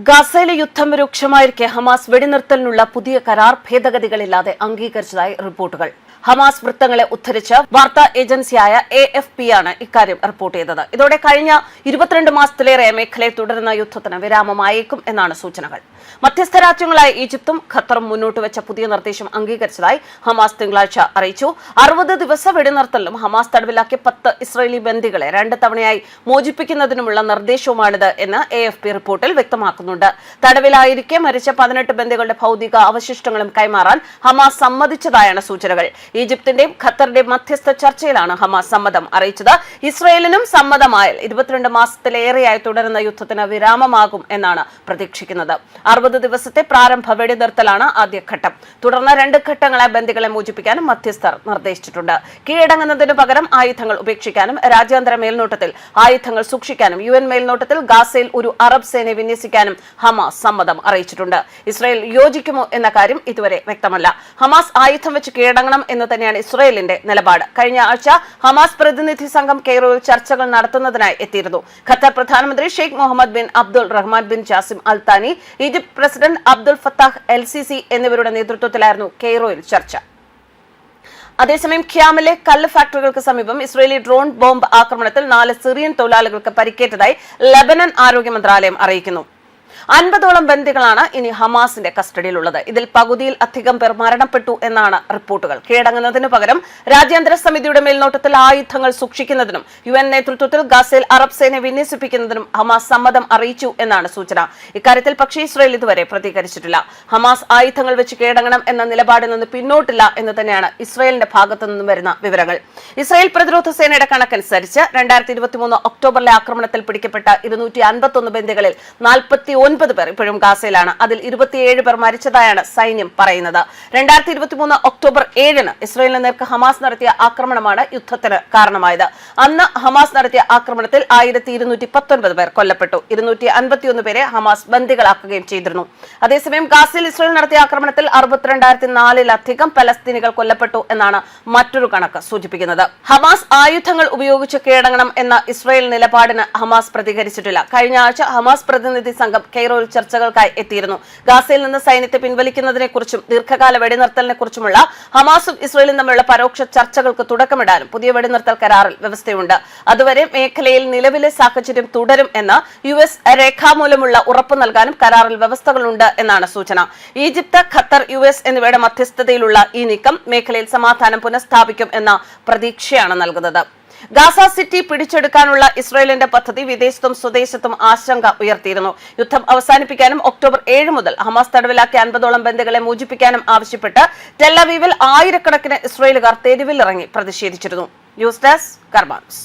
ഗാസയിലെ യുദ്ധം രൂക്ഷമായിരിക്കെ ഹമാസ് വെടിനിർത്തലിനുള്ള പുതിയ കരാർ ഭേദഗതികളില്ലാതെ അംഗീകരിച്ചതായി റിപ്പോർട്ടുകൾ. ഹമാസ് വൃത്തങ്ങളെ ഉദ്ധരിച്ച് വാർത്താ ഏജൻസിയായ AFP ആണ് ഇക്കാര്യം റിപ്പോർട്ട് ചെയ്തത്. ഇതോടെ കഴിഞ്ഞ 22 മാസത്തിലേറെ മേഖലയിൽ തുടരുന്ന യുദ്ധത്തിന് വിരാമമായേക്കും എന്നാണ് സൂചനകൾ. മധ്യസ്ഥ രാജ്യങ്ങളായ ഈജിപ്തും ഖത്തറും മുന്നോട്ട് വെച്ച പുതിയ നിർദ്ദേശം അംഗീകരിച്ചതായി ഹമാസ് തിങ്കളാഴ്ച അറിയിച്ചു. 60 ദിവസ വെടിനിർത്തലിലും ഹമാസ് തടവിലാക്കിയ 10 ഇസ്രായേലി ബന്ദികളെ 2 തവണയായി മോചിപ്പിക്കുന്നതിനുമുള്ള നിർദ്ദേശവുമാണിത് എന്ന് AFP റിപ്പോർട്ടിൽ വ്യക്തമാക്കുന്നുണ്ട്. തടവിലായിരിക്കെ മരിച്ച 18 ബന്ദികളുടെ ഭൗതിക അവശിഷ്ടങ്ങളും കൈമാറാൻ ഹമാസ് സമ്മതിച്ചതായാണ് സൂചനകൾ. ഈജിപ്തിന്റെയും ഖത്തറിന്റെയും മധ്യസ്ഥ ചർച്ചയിലാണ് ഹമാസ് സമ്മതം അറിയിച്ചത്. ഇസ്രായേലിനും സമ്മതമായാൽ 22 മാസത്തിലേറെയായി തുടരുന്ന യുദ്ധത്തിന് വിരാമമാകും എന്നാണ് പ്രതീക്ഷിക്കുന്നത്. 60 ദിവസത്തെ പ്രാരംഭ വെടിനിർത്തലാണ് ആദ്യഘട്ടം. തുടർന്ന് 2 ഘട്ടങ്ങളായി ബന്ദികളെ മോചിപ്പിക്കാനും മധ്യസ്ഥർ നിർദ്ദേശിച്ചിട്ടുണ്ട്. കീഴടങ്ങുന്നതിനു പകരം ആയുധങ്ങൾ ഉപേക്ഷിക്കാനും രാജ്യാന്തര മേൽനോട്ടത്തിൽ ആയുധങ്ങൾ സൂക്ഷിക്കാനും UN മേൽനോട്ടത്തിൽ ഗാസയിൽ ഒരു അറബ് സേനയെ വിന്യസിക്കാനും ഹമാസ് സമ്മതം അറിയിച്ചിട്ടുണ്ട്. ഇസ്രായേൽ യോജിക്കുമോ എന്ന കാര്യം ഇതുവരെ വ്യക്തമല്ല. ഹമാസ് ആയുധം വെച്ച് കീഴടങ്ങണം എന്ന് തന്നെയാണ് ഇസ്രായേലിന്റെ നിലപാട്. കഴിഞ്ഞ ആഴ്ച ഹമാസ് പ്രതിനിധി സംഘം കെയ്റോയിൽ ചർച്ചകൾ നടത്തുന്നതിനായി എത്തിയിരുന്നു. ഖത്തർ പ്രധാനമന്ത്രി Sheikh Mohammed bin Abdul Rahman bin Jassim Al Thani, Egypt president Abdel Fattah LCC എന്നിവരുടെ നേതൃത്വത്തിലായിരുന്നു കെയ്റോയിൽ ചർച്ച. അതേസമയം ഖ്യാമിലെ കല്ല് ഫാക്ടറികൾക്ക് സമീപം ഇസ്രായേലി ഡ്രോൺ ബോംബ് ആക്രമണത്തിൽ 4 സിറിയൻ തൊഴിലാളികൾക്ക് പരിക്കേറ്റതായി ലെബനൻ ആരോഗ്യ മന്ത്രാലയം അറിയിക്കുന്നു. 50ഓളം ബന്ദികളാണ് ഇനി ഹമാസിന്റെ കസ്റ്റഡിയിലുള്ളത്. ഇതിൽ പകുതിയിൽ അധികം പേർ മരണപ്പെട്ടു എന്നാണ് റിപ്പോർട്ടുകൾ. കീഴടങ്ങുന്നതിനു പകരം രാജ്യാന്തര സമിതിയുടെ മേൽനോട്ടത്തിൽ ആയുധങ്ങൾ സൂക്ഷിക്കുന്നതിനും UN നേതൃത്വത്തിൽ ഗാസയിൽ അറബ് സേനയെ വിന്യസിപ്പിക്കുന്നതിനും ഹമാസ് സമ്മതം അറിയിച്ചു എന്നാണ് സൂചന. ഇക്കാര്യത്തിൽ പക്ഷേ ഇസ്രായേൽ ഇതുവരെ പ്രതികരിച്ചിട്ടില്ല. ഹമാസ് ആയുധങ്ങൾ വെച്ച് കീഴടങ്ങണം എന്ന നിലപാടിൽ നിന്ന് പിന്നോട്ടില്ല എന്ന് തന്നെയാണ് ഇസ്രായേലിന്റെ ഭാഗത്തു നിന്നും വരുന്ന വിവരങ്ങൾ. ഇസ്രായേൽ പ്രതിരോധ സേനയുടെ കണക്കനുസരിച്ച് 2023 ഒക്ടോബറിലെ ആക്രമണത്തിൽ പിടിക്കപ്പെട്ട 251 ബന്ദികളിൽ 49 പേർ ഇപ്പോഴും ഗാസയിലാണ്. അതിൽ 27 പേർ മരിച്ചതായാണ് സൈന്യം പറയുന്നത്. 2023 ഒക്ടോബർ 7-ന് ഇസ്രായേലിന് നേർക്ക് ഹമാസ് നടത്തിയ ആക്രമണമാണ് യുദ്ധത്തിന് കാരണമായത്. അന്ന് ഹമാസ് നടത്തിയ ആക്രമണത്തിൽ 1219 പേർ കൊല്ലപ്പെട്ടു. 251 പേരെ ഹമാസ് ബന്ദികളാക്കുകയും ചെയ്തിരുന്നു. അതേസമയം ഗാസയിൽ ഇസ്രായേൽ നടത്തിയ ആക്രമണത്തിൽ 62,004-ലധികം പലസ്തീനികൾ കൊല്ലപ്പെട്ടു എന്നാണ് മറ്റൊരു കണക്ക് സൂചിപ്പിക്കുന്നത്. ഹമാസ് ആയുധങ്ങൾ ഉപയോഗിച്ച് കീഴടങ്ങണം എന്ന ഇസ്രായേൽ നിലപാടിന് ഹമാസ് പ്രതികരിച്ചിട്ടില്ല. കഴിഞ്ഞ ആഴ്ച ഹമാസ് പ്രതിനിധി സംഘം കെയ്റോയിൽ ചർച്ചകൾക്കായി എത്തിയിരുന്നു. ഗാസയിൽ നിന്ന് സൈന്യത്തെ പിൻവലിക്കുന്നതിനെക്കുറിച്ചും ദീർഘകാല വെടിനിർത്തലിനെക്കുറിച്ചുമുള്ള ഹമാസും ഇസ്രായേലും തമ്മിലുള്ള പരോക്ഷ ചർച്ചകൾക്ക് തുടക്കമിടാനും പുതിയ വെടിനിർത്തൽ കരാറിൽ വ്യവസ്ഥയുണ്ട്. അതുവരെ മേഖലയിൽ നിലവിലെ സാഹചര്യം തുടരും എന്ന് US രേഖാമൂലമുള്ള ഉറപ്പ് നൽകാനും കരാറിൽ വ്യവസ്ഥകളുണ്ട് എന്നാണ് സൂചന. ഈജിപ്ത്, ഖത്തർ, US എന്നിവയുടെ മധ്യസ്ഥതയിലുള്ള ഈ നീക്കം മേഖലയിൽ സമാധാനം പുനഃസ്ഥാപിക്കും എന്ന പ്രതീക്ഷയാണ് നൽകുന്നത്. ഗാസ സിറ്റി പിടിച്ചെടുക്കാനുള്ള ഇസ്രായേലിന്റെ പദ്ധതി വിദേശത്തും സ്വദേശത്തും ആശങ്ക ഉയർത്തിയിരുന്നു. യുദ്ധം അവസാനിപ്പിക്കാനും ഒക്ടോബർ 7 മുതൽ ഹമാസ് തടവിലാക്കിയ 50ഓളം ബന്ദികളെ മോചിപ്പിക്കാനും ആവശ്യപ്പെട്ട് ടെൽ അവീവിൽ ആയിരക്കണക്കിന് ഇസ്രായേലുകാർ തെരുവിലിറങ്ങി പ്രതിഷേധിച്ചിരുന്നു. News desk കർമാൻസ്.